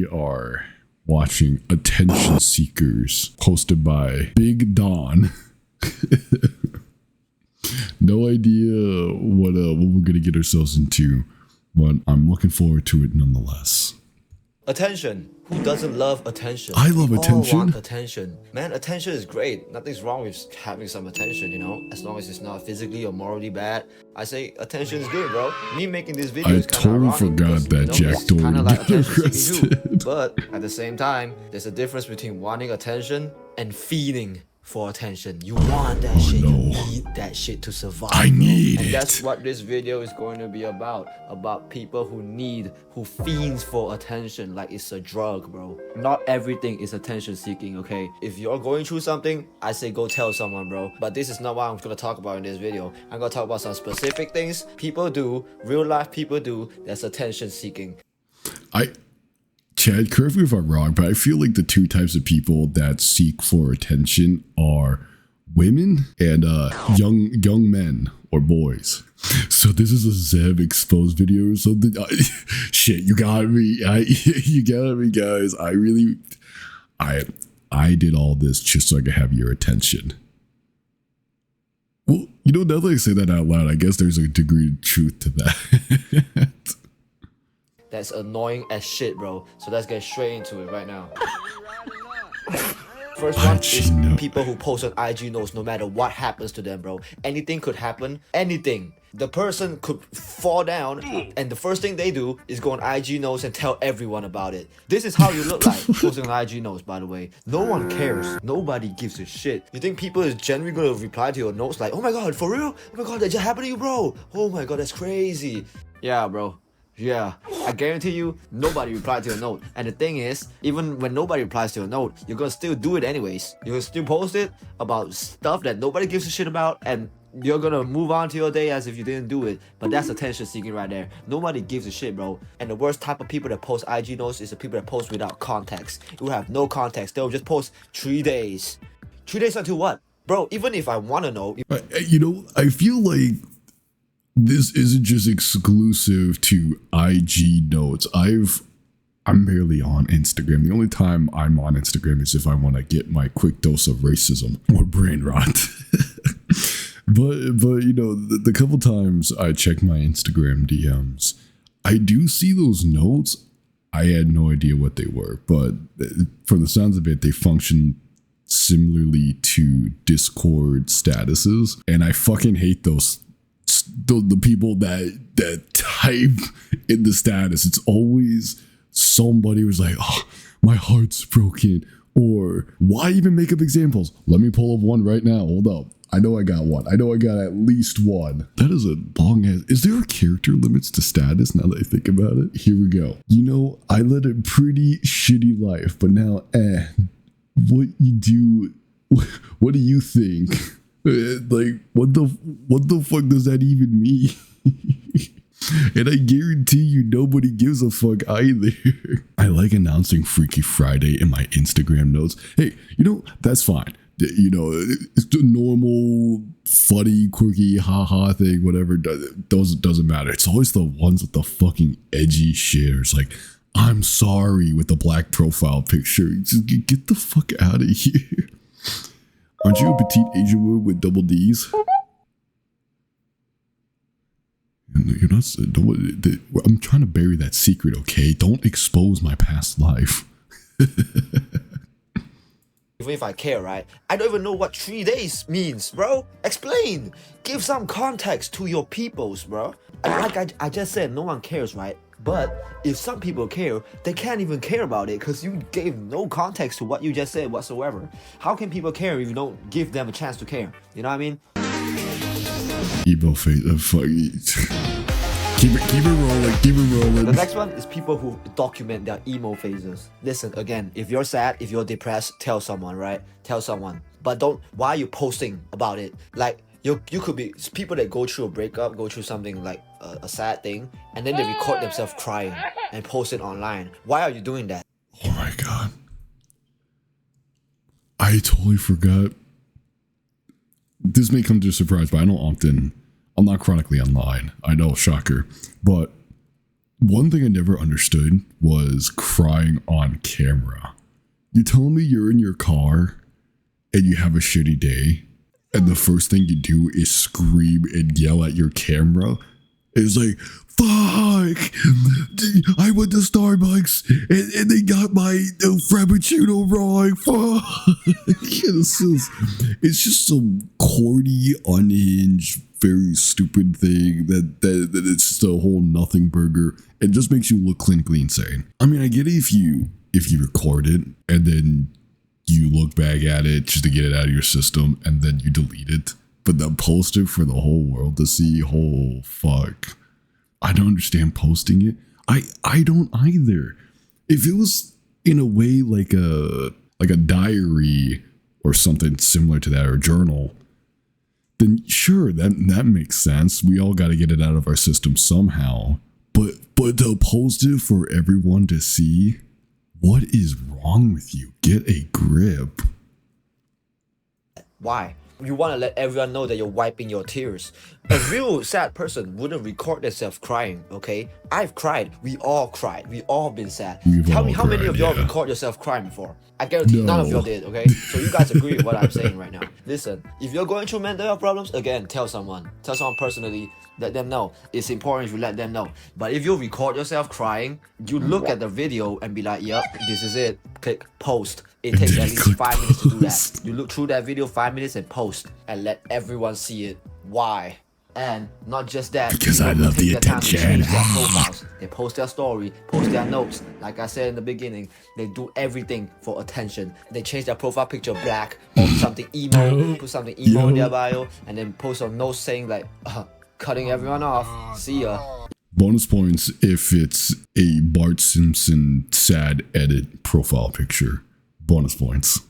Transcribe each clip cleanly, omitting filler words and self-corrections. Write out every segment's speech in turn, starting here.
we are watching Attention Seekers, hosted by Big Don. No idea what we're gonna get ourselves into, but I'm looking forward to it nonetheless. Attention. Who doesn't love attention? I love We attention. all want attention. Man, attention is great. Nothing's wrong with having some attention, you know? As long as it's not physically or morally bad. I say attention is good, bro. Me making this video is kind of totally forgot that Jack Doyle kind of like get attention seeking too. arrested. But at the same time, there's a difference between wanting attention and feeding for attention. You want that shit. no. You need that shit to survive. I need and it. that's what this video is going to be about. About people who fiends for attention like it's a drug, bro. Not everything is attention seeking, okay? If you're going through something, I say go tell someone, bro. But this is not what I'm gonna talk about in this video. I'm gonna talk about some specific things people do, real life people do, that's attention seeking. Chad, correct me if I'm wrong, but I feel like the two types of people that seek for attention are women and young men or boys. So this is a Zev exposed video or something. Shit, you got me. You got me, guys. I did all this just so I could have your attention. Well, you know, now that I say that out loud, I guess there's a degree of truth to that. That's annoying as shit, bro. So let's get straight into it right now. First one is people who post on IG notes no matter what happens to them, bro. Anything could happen. Anything. The person could fall down and the first thing they do is go on IG notes and tell everyone about it. This is how you look like posting on IG notes, by the way. No one cares. Nobody gives a shit. You think people is genuinely gonna reply to your notes like, oh my god, for real? Oh my god, that just happened to you, bro? Oh my god, that's crazy. Yeah, bro. Yeah, I guarantee you, nobody replied to your note. And the thing is, even when nobody replies to your note, you're gonna still do it anyways. You're gonna still post it about stuff that nobody gives a shit about, and you're gonna move on to your day as if you didn't do it. But that's attention seeking right there. Nobody gives a shit, bro. And the worst type of people that post IG notes is the people that post without context. You have no context. They'll just post 3 days. 3 days until what? Bro, even if I wanna know... You know, I feel like this isn't just exclusive to IG notes. I'm barely on Instagram. The only time I'm on Instagram is if I want to get my quick dose of racism or brain rot. but you know, the couple times I check my Instagram DMs, I do see those notes. I had no idea what they were, but from the sounds of it, they function similarly to Discord statuses, and I fucking hate those. The people that type in the status, it's always somebody who's like, oh, my heart's broken, or why even make up examples? Let me pull up one right now. Hold up. I know I got one. I know I got at least one. That is a long ass. Is there a character limits to status now that I think about it? Here we go. You know, I led a pretty shitty life, but now, what you do, what do you think? Like, what the fuck does that even mean? And I guarantee you nobody gives a fuck either. I like announcing Freaky Friday in my Instagram notes. Hey, you know, that's fine. You know, it's the normal, funny, quirky, haha thing, whatever. Doesn't matter. It's always the ones with the fucking edgy shares. Like, I'm sorry with the black profile picture. Just get the fuck out of here. Aren't you a petite Asian woman with double D's? You're not. I'm trying to bury that secret, okay? Don't expose my past life. Even if I care, right? I don't even know what 3 days means, bro. Explain. Give some context to your peoples, bro. And like I just said, no one cares, right? But if some people care, they can't even care about it because you gave no context to what you just said whatsoever. How can people care if you don't give them a chance to care? You know what I mean? Emo face, fuck it. Keep it rolling. The next one is people who document their emo phases. Listen, again, if you're sad, if you're depressed, tell someone, right? Tell someone. But don't, why are you posting about it? Like, you could be people that go through a breakup, go through something like a sad thing, and then they record themselves crying and post it online. Why are you doing that? Oh my god. I totally forgot. This may come to a surprise, but I'm not chronically online. I know, shocker. But One thing I never understood was crying on camera. You tell me you're in your car and you have a shitty day, and the first thing you do is scream and yell at your camera. It's like, fuck! I went to Starbucks and they got my Frappuccino wrong. Fuck! It's just some corny, unhinged, very stupid thing that it's just a whole nothing burger. It just makes you look clinically insane. I mean, I get it if you record it and then you look back at it just to get it out of your system and then you delete it. But then post it for the whole world to see, oh fuck. I don't understand posting it. I don't either. If it was in a way like a diary or something similar to that, or a journal, then sure, that makes sense. We all got to get it out of our system somehow. But to post it for everyone to see, what is wrong with you? Get a grip. Why? You want to let everyone know that you're wiping your tears. A real sad person wouldn't record themselves crying, okay? I've cried. We all cried. We all been sad. Tell me how many of y'all record yourself crying before? I guarantee none of y'all did, okay? So you guys agree with what I'm saying right now. Listen, if you're going through mental health problems, again, tell someone. Tell someone personally. Let them know. It's important if you let them know. But if you record yourself crying, you look at the video and be like, yep, this is it. Click post. It takes at least 5 minutes to do that. You look through that video 5 minutes and post and let everyone see it. Why? And not just that, because I love the attention. They post their story, post their notes. Like I said in the beginning, they do everything for attention. They change their profile picture black or something emo, put something emo in their bio, and then post a note saying like, cutting everyone off. See ya. Bonus points if it's a Bart Simpson sad edit profile picture. Bonus points.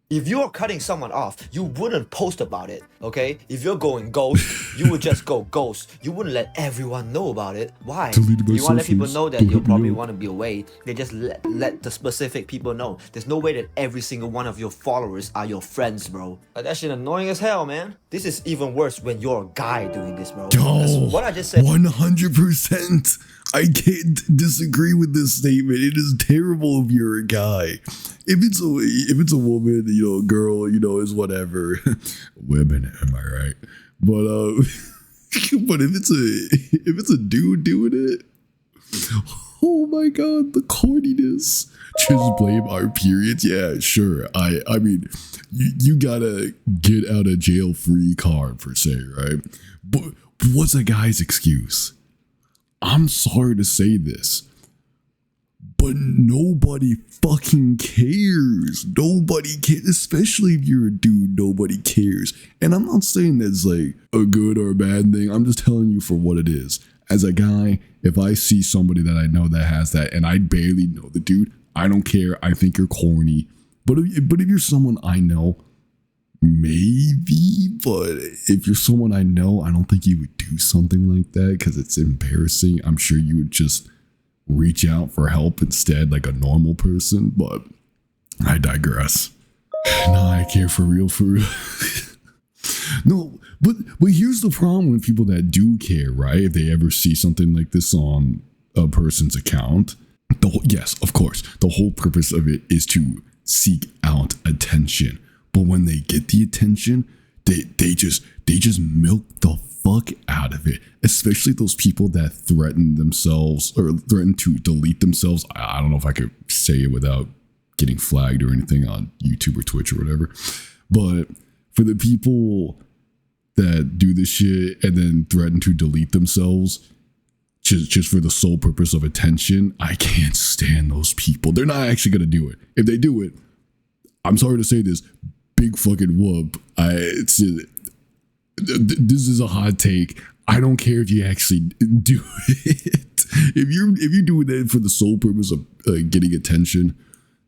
If you're cutting someone off, you wouldn't post about it, okay? If you're going ghost, you would just go ghost. You wouldn't let everyone know about it. Why? You want to let people know that you probably want to be away. They just let the specific people know. There's no way that every single one of your followers are your friends, bro. Like, that shit annoying as hell, man. This is even worse when you're a guy doing this, bro. Yo, what I just said. 100%. I can't disagree with this statement. It is terrible if you're a guy. If it's a woman, a girl, is whatever. Women, am I right? But but if it's a dude doing it, oh my god, the corniness. Just blame our periods. Yeah, sure. I mean, you gotta get out of jail free card per se, right? But what's a guy's excuse? I'm sorry to say this, but nobody fucking cares. Nobody cares, especially if you're a dude. Nobody cares. And I'm not saying that's like a good or a bad thing. I'm just telling you for what it is. As a guy, if I see somebody that I know that has that and I barely know the dude, I don't care. I think you're corny. But if you're someone I know, maybe. But if you're someone I know, I don't think you would do something like that because it's embarrassing. I'm sure you would just reach out for help instead, like a normal person. But I digress. No, I care for real. No, but here's the problem with people that do care, right? If they ever see something like this on a person's account, yes, of course, the whole purpose of it is to seek out attention. But when they get the attention, they just milk the fuck out of it. Especially those people that threaten themselves or threaten to delete themselves. I don't know if I could say it without getting flagged or anything on YouTube or Twitch or whatever. But for the people that do this shit and then threaten to delete themselves just for the sole purpose of attention, I can't stand those people. They're not actually going to do it. If they do it, I'm sorry to say this, big fucking whoop. This is a hot take. I don't care if you actually do it. If you're doing that for the sole purpose of getting attention,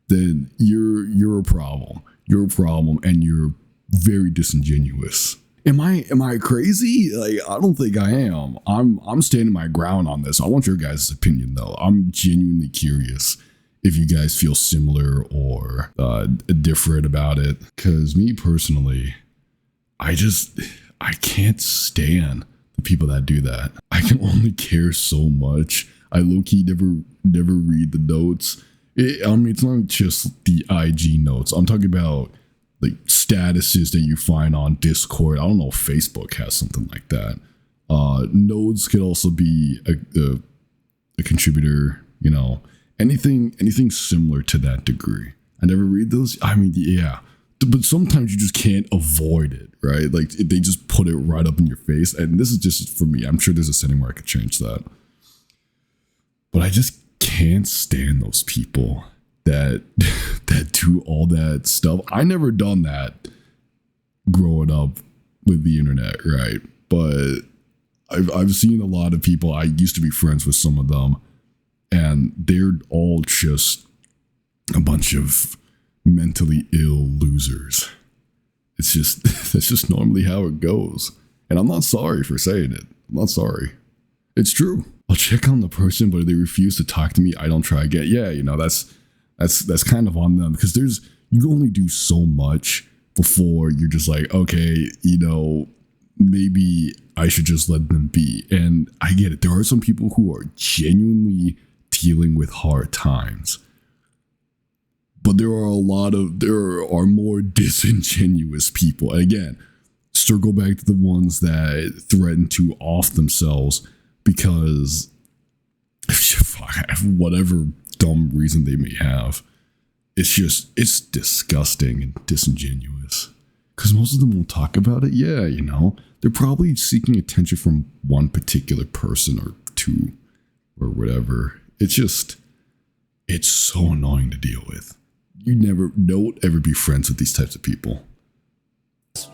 then you're a problem. You're a problem, and you're very disingenuous. Am I crazy? Like, I don't think I am. I'm standing my ground on this. I want your guys' opinion though. I'm genuinely curious if you guys feel similar or different about it. Because me personally, I can't stand the people that do that. I can only care so much. I low-key never read the notes. I mean, it's not just the IG notes. I'm talking about like statuses that you find on Discord. I don't know if Facebook has something like that. Nodes could also be a contributor, you know, anything similar to that degree. I never read those. I mean, yeah, but sometimes you just can't avoid it, right? Like they just put it right up in your face. And this is just for me. I'm sure there's a setting where I could change that. But I just can't stand those people that do all that stuff. I never done that growing up with the internet, right? But I've seen a lot of people. I used to be friends with some of them, and they're all just a bunch of mentally ill losers. It's just that's just normally how it goes. And I'm not sorry for saying it. I'm not sorry. It's true. I'll check on the person, but if they refuse to talk to me, I don't try again. Yeah, you know, that's kind of on them, because you can only do so much before you're just like, okay, you know, maybe I should just let them be. And I get it. There are some people who are genuinely dealing with hard times. But there are more disingenuous people. And again, circle back to the ones that threaten to off themselves because whatever dumb reason they may have. It's disgusting and disingenuous. Because most of them won't talk about it. Yeah, you know, they're probably seeking attention from one particular person or two or whatever. It's so annoying to deal with. Don't ever be friends with these types of people.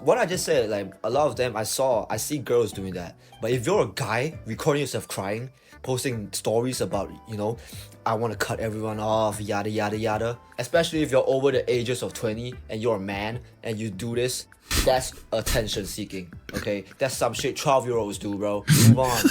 What I just said, like a lot of them I see girls doing that. But if you're a guy recording yourself crying, posting stories about, you know, I want to cut everyone off, yada yada yada, especially if you're over the ages of 20 and you're a man and you do this, that's attention seeking. Okay, that's some shit 12-year-olds do, bro. Move on.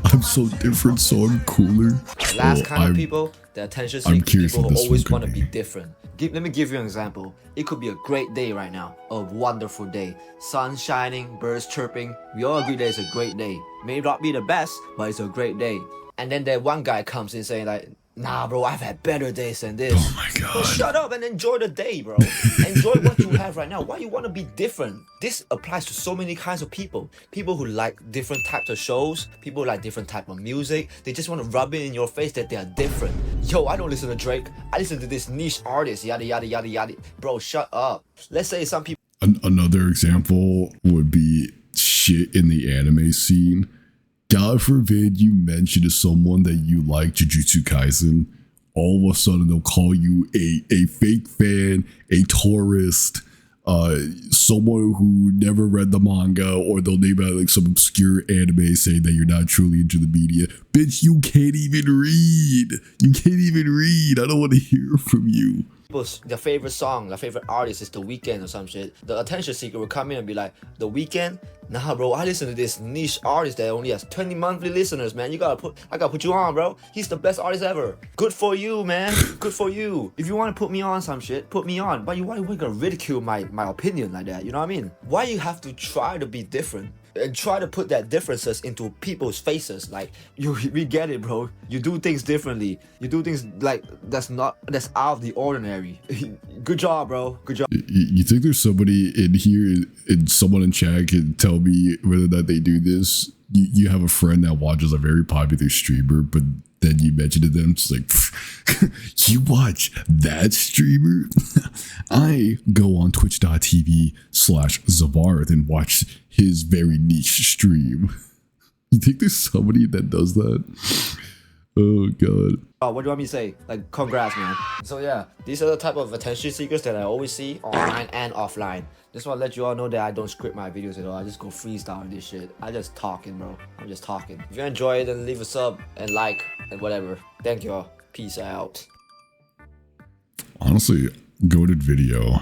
I'm so different, so I'm cooler. The last kind of people, the attention seeking people who always want to be different. Let me give you an example. It could be a great day right now, a wonderful day. Sun shining, birds chirping. We all agree that it's a great day. May not be the best, but it's a great day. And then that one guy comes in saying like, nah bro, I've had better days than this. Oh my god. Well, shut up and enjoy the day, bro. Enjoy what you have right now. Why you want to be different? This applies to so many kinds of people. People who like different types of shows. People who like different type of music. They just want to rub it in your face that they are different. Yo, I don't listen to Drake. I listen to this niche artist. Yada yada yada yada. Bro, shut up. Let's say some people. Another example would be shit in the anime scene. God forbid you mention to someone that you like Jujutsu Kaisen, all of a sudden they'll call you a fake fan, a tourist, someone who never read the manga, or they'll name out like some obscure anime saying that you're not truly into the media. Bitch, you can't even read. You can't even read. I don't want to hear from you. Their favorite song, their favorite artist is The Weeknd or some shit. The attention seeker will come in and be like, The Weeknd? Nah bro, I listen to this niche artist that only has 20 monthly listeners, man. I gotta put you on, bro. He's the best artist ever. Good for you, man. Good for you. If you want to put me on some shit, put me on. But why you gonna ridicule my opinion like that? You know what I mean? Why you have to try to be different? And try to put that differences into people's faces. Like, we get it, bro. You do things differently. You do things like that's out of the ordinary. Good job, bro. Good job. You think there's somebody in here and someone in chat can tell me whether or not they do this? You have a friend that watches a very popular streamer, but then you mention to them, it's like, you watch that streamer? I go on twitch.tv/Xevarith and watch his very niche stream. You think there's somebody that does that? Oh god. Oh, what do you want me to say? Like, congrats, man. So yeah, these are the type of attention seekers that I always see online and offline. Just want to let you all know that I don't script my videos at all. I just go freestyle with this shit. I just talking, bro. I'm just talking. If you enjoy it, then leave a sub and like and whatever. Thank you all. Peace out. Honestly, goated video.